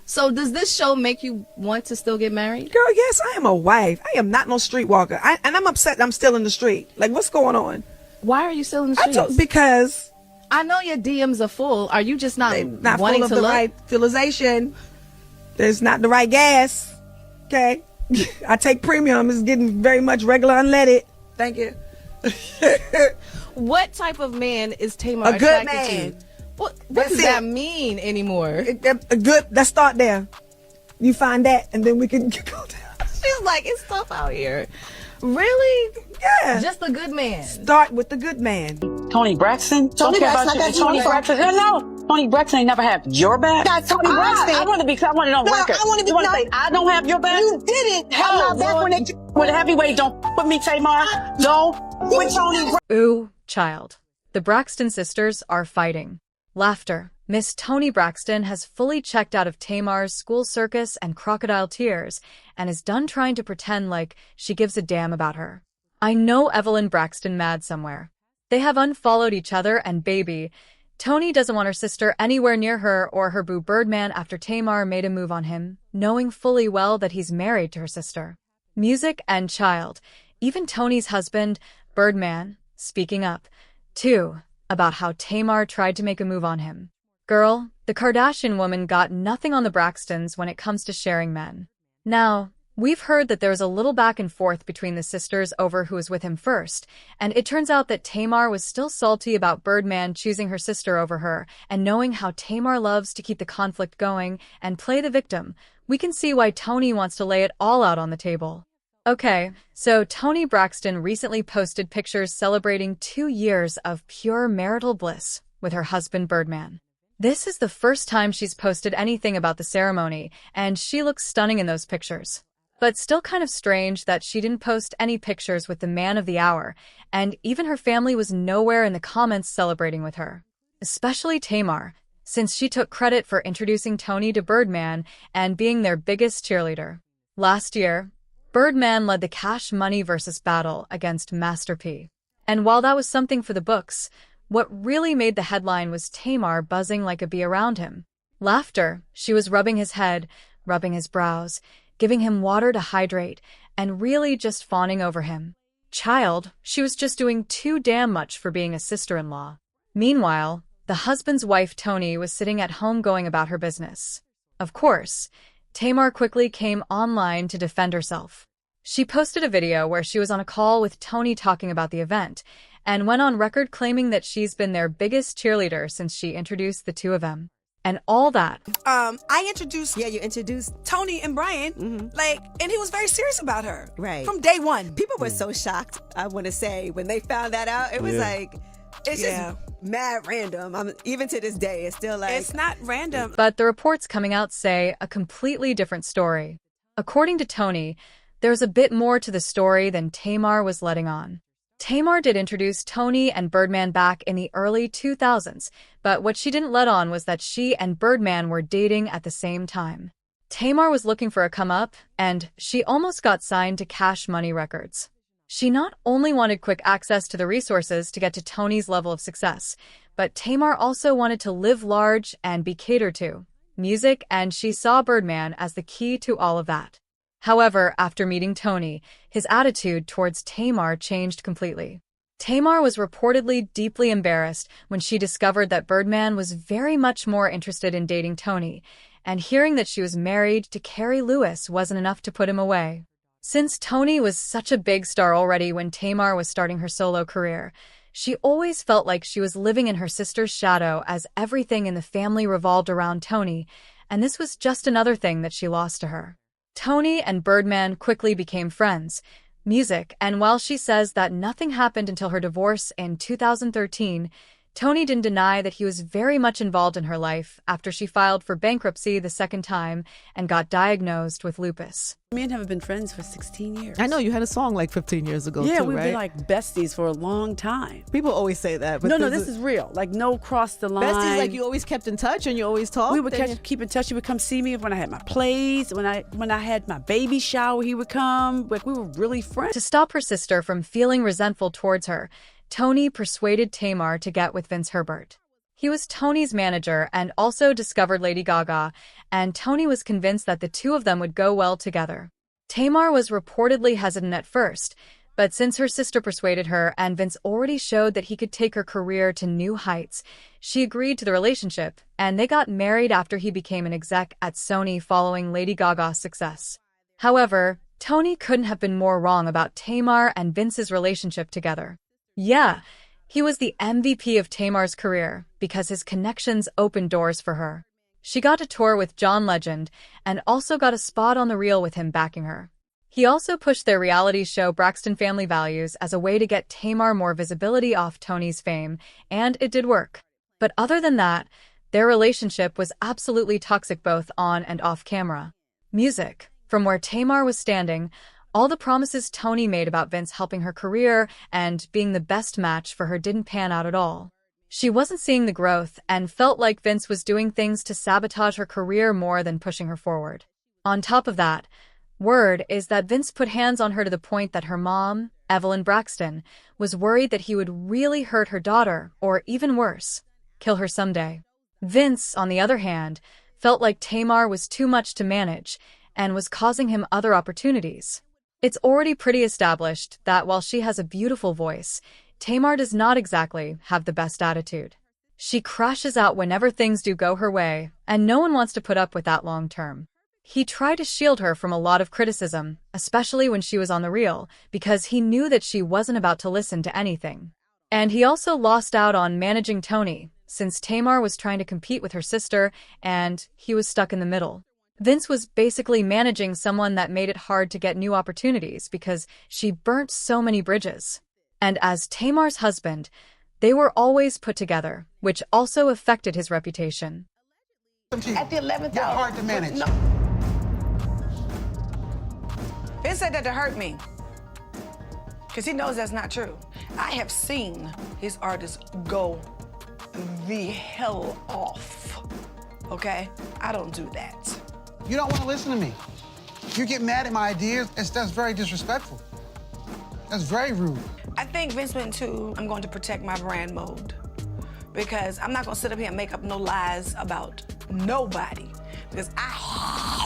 So does this show make you want to still get married? Girl, yes, I am a wife. I am not no streetwalker. And I'm upset I'm still in the street. Like, what's going on? Why are you still in the streets? Because I know your DMs are full. Are you just not not wanting full of to the look? right fertilization. There's not the right gas. Okay? I take premium. It's getting very much regular unleaded. Thank you. What type of man is Tamar A good attracted man. to? What does that mean anymore? A good, let's start there. You find that, and then we can go down. She's like, it's tough out here. Really? Yeah. Just a good man. Start with the good man. Toni Braxton? Toni Braxton, I got Toni you. Braxton. No. Toni Braxton ain't never had your back. That's Toni Braxton. I want to it on record. I want to be. You want to say I don't have your back? You didn't have my back when they. With a heavyweight, don't put me, Tamar. Don't with Toni. Ooh, child. The Braxton sisters are fighting. Laughter. Miss Toni Braxton has fully checked out of Tamar's school circus and crocodile tears and is done trying to pretend like she gives a damn about her. I know Evelyn Braxton mad somewhere. They have unfollowed each other and baby. Toni doesn't want her sister anywhere near her or her boo Birdman after Tamar made a move on him, knowing fully well that he's married to her sister. Music and child. Even Toni's husband, Birdman, speaking up, too, about how Tamar tried to make a move on him. Girl, the Kardashian woman got nothing on the Braxtons when it comes to sharing men. Now, we've heard that there's a little back and forth between the sisters over who was with him first, and it turns out that Tamar was still salty about Birdman choosing her sister over her, and knowing how Tamar loves to keep the conflict going and play the victim, we can see why Toni wants to lay it all out on the table. Okay, so Toni Braxton recently posted pictures celebrating 2 years of pure marital bliss with her husband Birdman. This is the first time she's posted anything about the ceremony, and she looks stunning in those pictures. But still kind of strange that she didn't post any pictures with the man of the hour, and even her family was nowhere in the comments celebrating with her. Especially Tamar, since she took credit for introducing Toni to Birdman and being their biggest cheerleader. Last year, Birdman led the Cash Money versus battle against Master P. And while that was something for the books, what really made the headline was Tamar buzzing like a bee around him. Laughter. She was rubbing his head, rubbing his brows, giving him water to hydrate, and really just fawning over him. Child. She was just doing too damn much for being a sister-in-law. Meanwhile, the husband's wife Toni was sitting at home going about her business. Of course, Tamar quickly came online to defend herself. She posted a video where she was on a call with Toni talking about the event, and went on record claiming that she's been their biggest cheerleader since she introduced the two of them. And all that. I introduced. Yeah, you introduced. Toni and Brian, and he was very serious about her. Right. From day one. People were so shocked, I want to say, when they found that out. It was like, it's just mad random. Even to this day, it's still like. It's not random. But the reports coming out say a completely different story. According to Toni, there's a bit more to the story than Tamar was letting on. Tamar did introduce Toni and Birdman back in the early 2000s, but what she didn't let on was that she and Birdman were dating at the same time. Tamar was looking for a come-up, and she almost got signed to Cash Money Records. She not only wanted quick access to the resources to get to Toni's level of success, but Tamar also wanted to live large and be catered to. Music, and she saw Birdman as the key to all of that. However, after meeting Toni, his attitude towards Tamar changed completely. Tamar was reportedly deeply embarrassed when she discovered that Birdman was very much more interested in dating Toni, and hearing that she was married to Carrie Lewis wasn't enough to put him away. Since Toni was such a big star already when Tamar was starting her solo career, she always felt like she was living in her sister's shadow as everything in the family revolved around Toni, and this was just another thing that she lost to her. Toni and Birdman quickly became friends. Music, and while she says that nothing happened until her divorce in 2013, Toni didn't deny that he was very much involved in her life after she filed for bankruptcy the second time and got diagnosed with lupus. Me and him have been friends for 16 years. I know you had a song like 15 years ago, yeah, too, we've right? been like besties for a long time. People always say that. But No, this is real. Like, no cross the line. Besties, like you always kept in touch and you always talked? We would keep in touch. He would come see me when I had my plays. When I had my baby shower, he would come. Like, we were really friends. To stop her sister from feeling resentful towards her, Toni persuaded Tamar to get with Vince Herbert. He was Toni's manager and also discovered Lady Gaga, and Toni was convinced that the two of them would go well together. Tamar was reportedly hesitant at first, but since her sister persuaded her and Vince already showed that he could take her career to new heights, she agreed to the relationship, and they got married after he became an exec at Sony following Lady Gaga's success. However, Toni couldn't have been more wrong about Tamar and Vince's relationship together. Yeah, he was the MVP of Tamar's career because his connections opened doors for her. She got to tour with John Legend and also got a spot on The Real with him backing her. He also pushed their reality show Braxton Family Values as a way to get Tamar more visibility off Toni's fame, and it did work. But other than that, their relationship was absolutely toxic both on and off camera. Music. From where Tamar was standing, all the promises Toni made about Vince helping her career and being the best match for her didn't pan out at all. She wasn't seeing the growth and felt like Vince was doing things to sabotage her career more than pushing her forward. On top of that, word is that Vince put hands on her to the point that her mom, Evelyn Braxton, was worried that he would really hurt her daughter, or even worse, kill her someday. Vince, on the other hand, felt like Tamar was too much to manage and was causing him other opportunities. It's already pretty established that while she has a beautiful voice, Tamar does not exactly have the best attitude. She crashes out whenever things do go her way, and no one wants to put up with that long term. He tried to shield her from a lot of criticism, especially when she was on The Real, because he knew that she wasn't about to listen to anything. And he also lost out on managing Toni, since Tamar was trying to compete with her sister, and he was stuck in the middle. Vince was basically managing someone that made it hard to get new opportunities because she burnt so many bridges. And as Tamar's husband, they were always put together, which also affected his reputation. At the 11th hour. Hard to manage. No. Vince said that to hurt me, because he knows that's not true. I have seen his artists go the hell off, okay? I don't do that. You don't want to listen to me. You get mad at my ideas. That's very disrespectful. That's very rude. I think Vince went to, I'm going to protect my brand mode, because I'm not going to sit up here and make up no lies about nobody, because I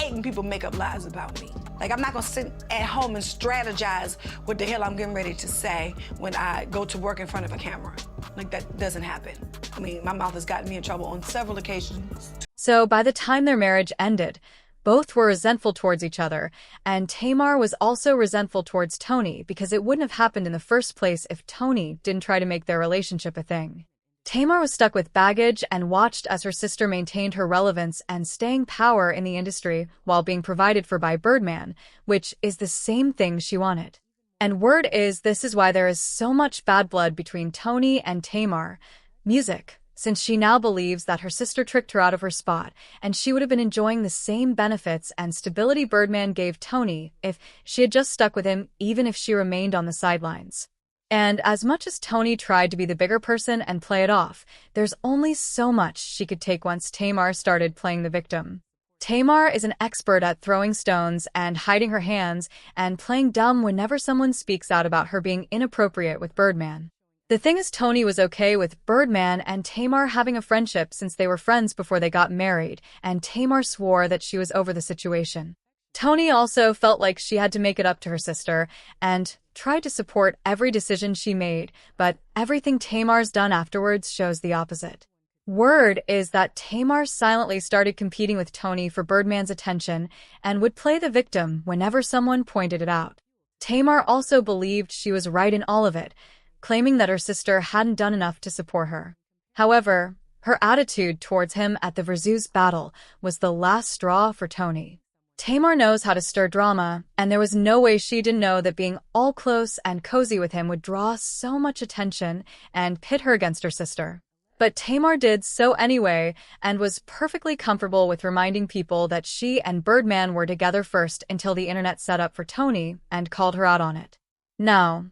hate when people make up lies about me. Like, I'm not going to sit at home and strategize what the hell I'm getting ready to say when I go to work in front of a camera. Like, that doesn't happen. I mean, my mouth has gotten me in trouble on several occasions. So by the time their marriage ended, both were resentful towards each other, and Tamar was also resentful towards Toni because it wouldn't have happened in the first place if Toni didn't try to make their relationship a thing. Tamar was stuck with baggage and watched as her sister maintained her relevance and staying power in the industry while being provided for by Birdman, which is the same thing she wanted. And word is this is why there is so much bad blood between Toni and Tamar. Music. Since she now believes that her sister tricked her out of her spot, and she would have been enjoying the same benefits and stability Birdman gave Toni if she had just stuck with him, even if she remained on the sidelines. And as much as Toni tried to be the bigger person and play it off, there's only so much she could take once Tamar started playing the victim. Tamar is an expert at throwing stones and hiding her hands and playing dumb whenever someone speaks out about her being inappropriate with Birdman. The thing is, Toni was okay with Birdman and Tamar having a friendship since they were friends before they got married, and Tamar swore that she was over the situation. Toni also felt like she had to make it up to her sister and tried to support every decision she made, but everything Tamar's done afterwards shows the opposite. Word is that Tamar silently started competing with Toni for Birdman's attention and would play the victim whenever someone pointed it out. Tamar also believed she was right in all of it, claiming that her sister hadn't done enough to support her. However, her attitude towards him at the Versus battle was the last straw for Toni. Tamar knows how to stir drama, and there was no way she didn't know that being all close and cozy with him would draw so much attention and pit her against her sister. But Tamar did so anyway and was perfectly comfortable with reminding people that she and Birdman were together first until the internet set up for Toni and called her out on it. Now,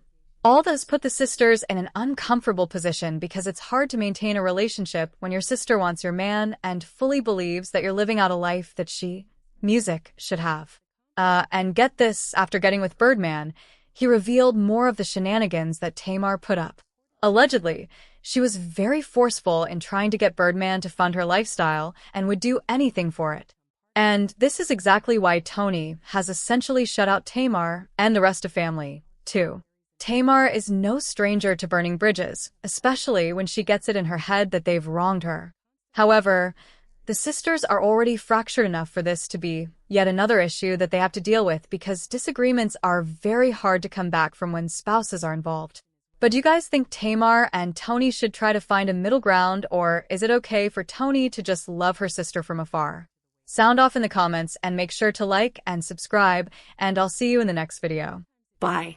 all this put the sisters in an uncomfortable position because it's hard to maintain a relationship when your sister wants your man and fully believes that you're living out a life that music should have. And get this, after getting with Birdman, he revealed more of the shenanigans that Tamar put up. Allegedly, She was very forceful in trying to get Birdman to fund her lifestyle and would do anything for it. And this is exactly why Toni has essentially shut out Tamar and the rest of family, too. Tamar is no stranger to burning bridges, especially when she gets it in her head that they've wronged her. However, the sisters are already fractured enough for this to be yet another issue that they have to deal with because disagreements are very hard to come back from when spouses are involved. But do you guys think Tamar and Toni should try to find a middle ground, or is it okay for Toni to just love her sister from afar? Sound off in the comments and make sure to like and subscribe, and I'll see you in the next video. Bye.